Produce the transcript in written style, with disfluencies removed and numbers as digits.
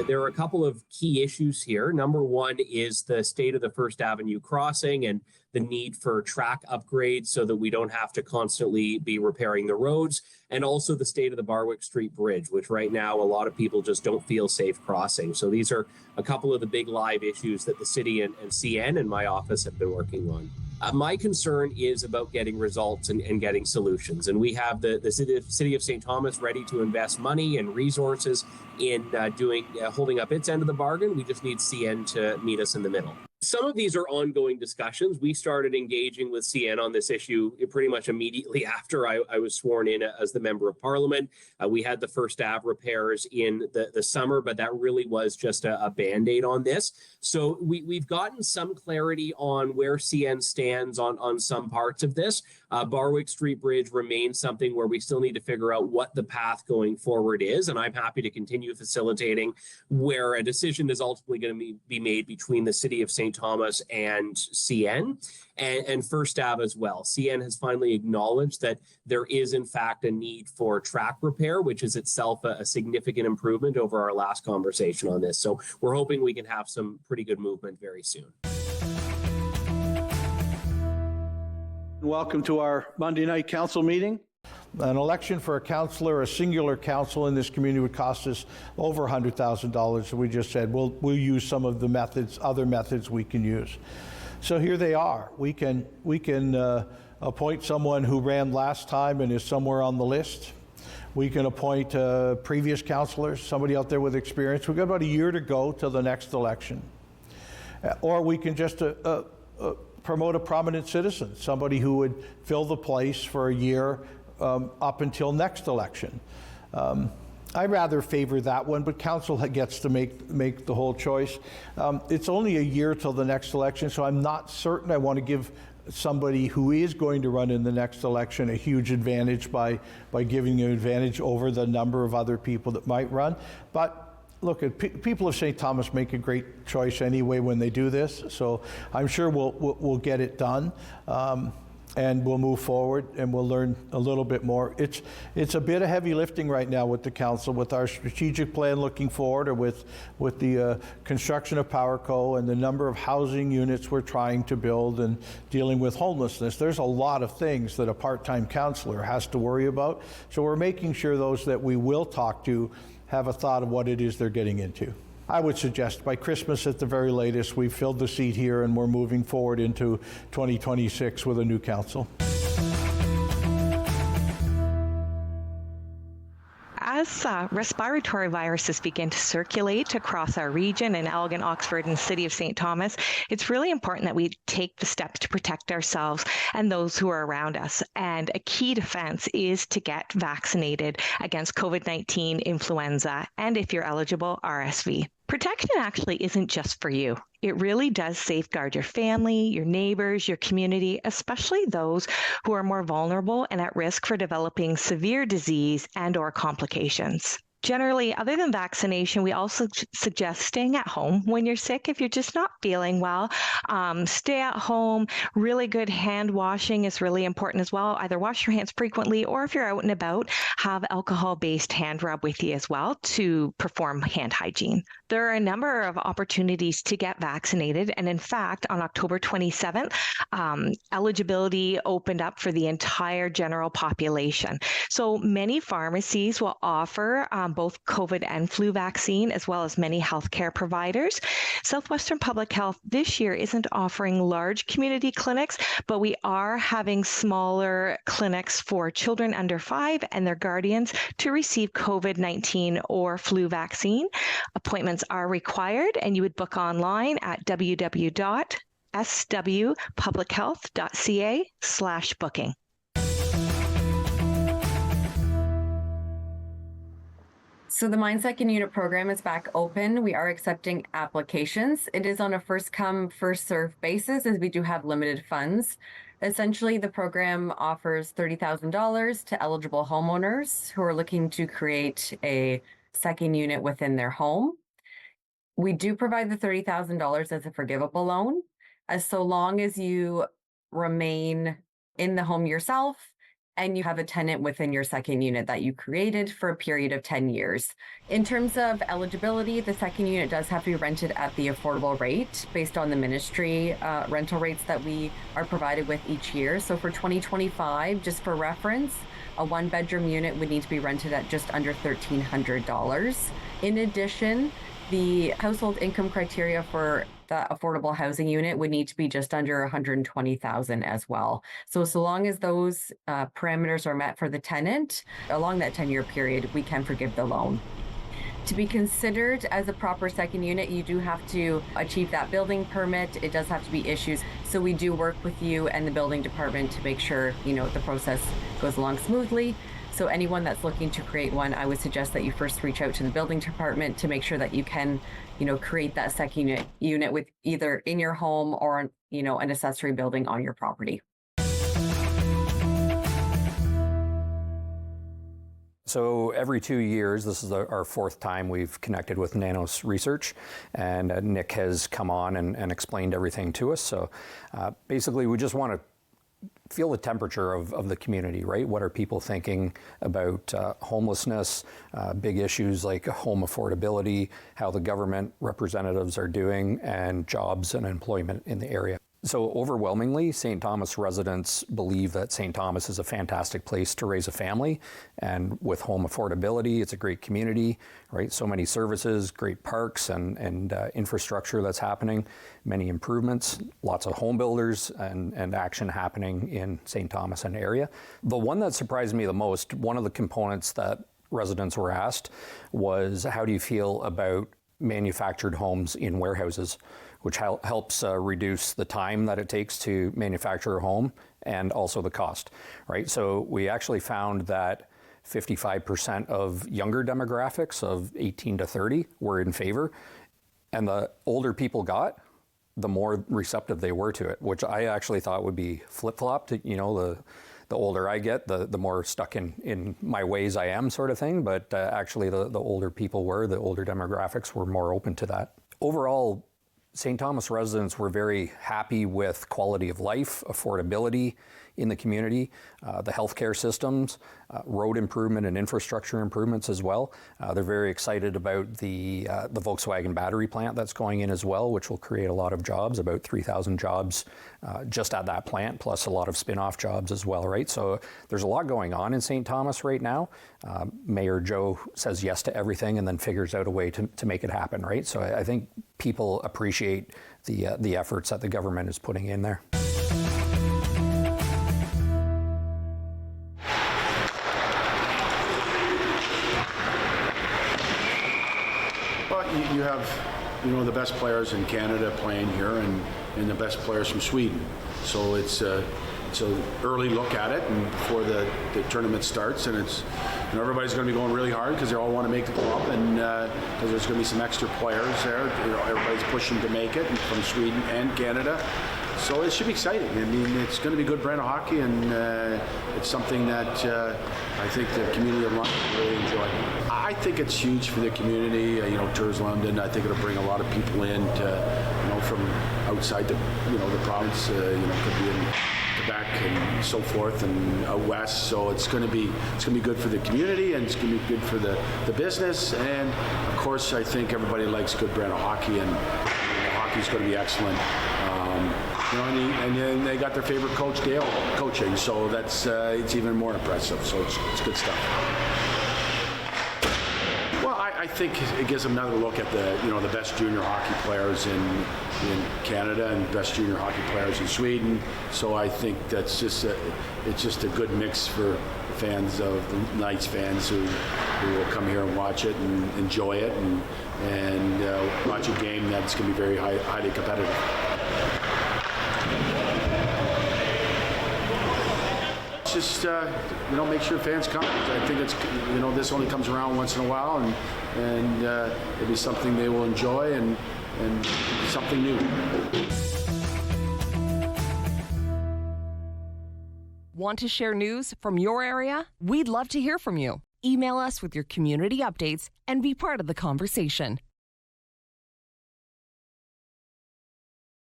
There are a couple of key issues here. Number one is the state of the First Avenue crossing and the need for track upgrades so that we don't have to constantly be repairing the roads, and also the state of the Barwick Street Bridge, which right now a lot of people just don't feel safe crossing. So these are a couple of the big live issues that the city and CN and my office have been working on. My concern is about getting results and getting solutions. And we have the city of St. Thomas ready to invest money and resources in holding up its end of the bargain. We just need CN to meet us in the middle. Some of these are ongoing discussions. We started engaging with CN on this issue pretty much immediately after I was sworn in as the Member of Parliament. We had the First Ave repairs in the summer, but that really was just a Band-Aid on this. So we've gotten some clarity on where CN stands on some parts of this. Barwick Street Bridge remains something where we still need to figure out what the path going forward is, and I'm happy to continue facilitating where a decision is ultimately going to be made between the City of St. Thomas and CN and First Ave as well. CN has finally acknowledged that there is in fact a need for track repair, which is itself a significant improvement over our last conversation on this. So we're hoping we can have some pretty good movement very soon. Welcome to our Monday night council meeting. An election for a councillor, a singular council in this community would cost us over $100,000. So we just said, we'll use some of the methods, other methods we can use. So here they are. We can appoint someone who ran last time and is somewhere on the list. We can appoint previous councillors, somebody out there with experience. We've got about a year to go till the next election. Or we can just promote a prominent citizen, somebody who would fill the place for a year up until next election. I rather favor that one, but council gets to make the whole choice. It's only a year till the next election, so I'm not certain I want to give somebody who is going to run in the next election a huge advantage by giving an advantage over the number of other people that might run. But look, people of St. Thomas make a great choice anyway when they do this, so I'm sure we'll get it done. And we'll move forward and we'll learn a little bit more. It's a bit of heavy lifting right now with the council, with our strategic plan looking forward, or with the construction of PowerCo and the number of housing units we're trying to build and dealing with homelessness. There's a lot of things that a part-time councillor has to worry about. So we're making sure those that we will talk to have a thought of what it is they're getting into. I would suggest by Christmas at the very latest, we've filled the seat here and we're moving forward into 2026 with a new council. As respiratory viruses begin to circulate across our region in Elgin, Oxford, and the City of St. Thomas, it's really important that we take the steps to protect ourselves and those who are around us. And a key defense is to get vaccinated against COVID-19, influenza, and if you're eligible, RSV. Protection actually isn't just for you. It really does safeguard your family, your neighbors, your community, especially those who are more vulnerable and at risk for developing severe disease and/or complications. Generally, other than vaccination, we also suggest staying at home when you're sick. If you're just not feeling well, stay at home. Really good hand washing is really important as well. Either wash your hands frequently, or if you're out and about, have alcohol-based hand rub with you as well to perform hand hygiene. There are a number of opportunities to get vaccinated, and in fact, on October 27th, eligibility opened up for the entire general population. So many pharmacies will offer both COVID and flu vaccine, as well as many healthcare providers. Southwestern Public Health this year isn't offering large community clinics, but we are having smaller clinics for children under 5 and their guardians to receive COVID-19 or flu vaccine. Appointments are required, and you would book online at www.swpublichealth.ca/booking. So the Mine Second Unit program is back open. We are accepting applications. It is on a first come, first served basis, as we do have limited funds. Essentially, the program offers $30,000 to eligible homeowners who are looking to create a second unit within their home. We do provide the $30,000 as a forgivable loan, as so long as you remain in the home yourself and you have a tenant within your second unit that you created for a period of 10 years. In terms of eligibility, the second unit does have to be rented at the affordable rate based on the ministry rental rates that we are provided with each year. So for 2025, just for reference, a one-bedroom unit would need to be rented at just under $1,300. In addition, the household income criteria for the affordable housing unit would need to be just under 120,000 as well. So long as those parameters are met for the tenant along that 10-year period, we can forgive the loan. To be considered as a proper second unit, you do have to achieve that building permit. It does have to be issued. So we do work with you and the building department to make sure, the process goes along smoothly. So anyone that's looking to create one, I would suggest that you first reach out to the building department to make sure that you can, create that second unit with either in your home or, an accessory building on your property. So every 2 years, this is our fourth time we've connected with Nanos Research, and Nick has come on and explained everything to us. So basically, we just want to feel the temperature of the community, right? What are people thinking about homelessness, big issues like home affordability, how the government representatives are doing, and jobs and employment in the area. So overwhelmingly, St. Thomas residents believe that St. Thomas is a fantastic place to raise a family, and with home affordability, it's a great community, right? So many services, great parks and infrastructure that's happening, many improvements, lots of home builders and action happening in St. Thomas and area. The one that surprised me the most, one of the components that residents were asked was, how do you feel about manufactured homes in warehouses, which helps reduce the time that it takes to manufacture a home and also the cost, right? So we actually found that 55% of younger demographics of 18 to 30 were in favor, and the older people got, the more receptive they were to it, which I actually thought would be flip-flopped. The older I get, the more stuck in my ways I am, sort of thing. But actually, the older people the older demographics were more open to that. Overall, St. Thomas residents were very happy with quality of life, affordability in the community, the healthcare systems, road improvement and infrastructure improvements as well. They're very excited about the Volkswagen battery plant that's going in as well, which will create a lot of jobs, about 3,000 jobs just at that plant, plus a lot of spin-off jobs as well, right? So there's a lot going on in St. Thomas right now. Mayor Joe says yes to everything and then figures out a way to make it happen, right? So I think people appreciate the efforts that the government is putting in there. You have, the best players in Canada playing here and the best players from Sweden. So it's an early look at it and before the tournament starts, and it's, everybody's going to be going really hard because they all want to make the club, and because there's going to be some extra players there. Everybody's pushing to make it from Sweden and Canada. So it should be exciting. I mean, it's going to be good brand of hockey, and it's something that I think the community of London will really enjoy. I think it's huge for the community. Tours London. I think it'll bring a lot of people in from outside the province. Could be in Quebec and so forth, and out west. So it's going to be good for the community, and it's going to be good for the business. And of course, I think everybody likes good brand of hockey, and hockey's going to be excellent. And then they got their favorite coach, Dale, coaching, so that's it's even more impressive. So it's good stuff. Well, I think it gives them another look at the best junior hockey players in Canada and best junior hockey players in Sweden. So I think that's just a good mix for fans of the Knights fans who will come here and watch it and enjoy it and watch a game that's going to be very highly competitive. Just make sure fans come. I think it's this only comes around once in a while, and it'll be something they will enjoy and something new. Want to share news from your area? We'd love to hear from you. Email us with your community updates and be part of the conversation.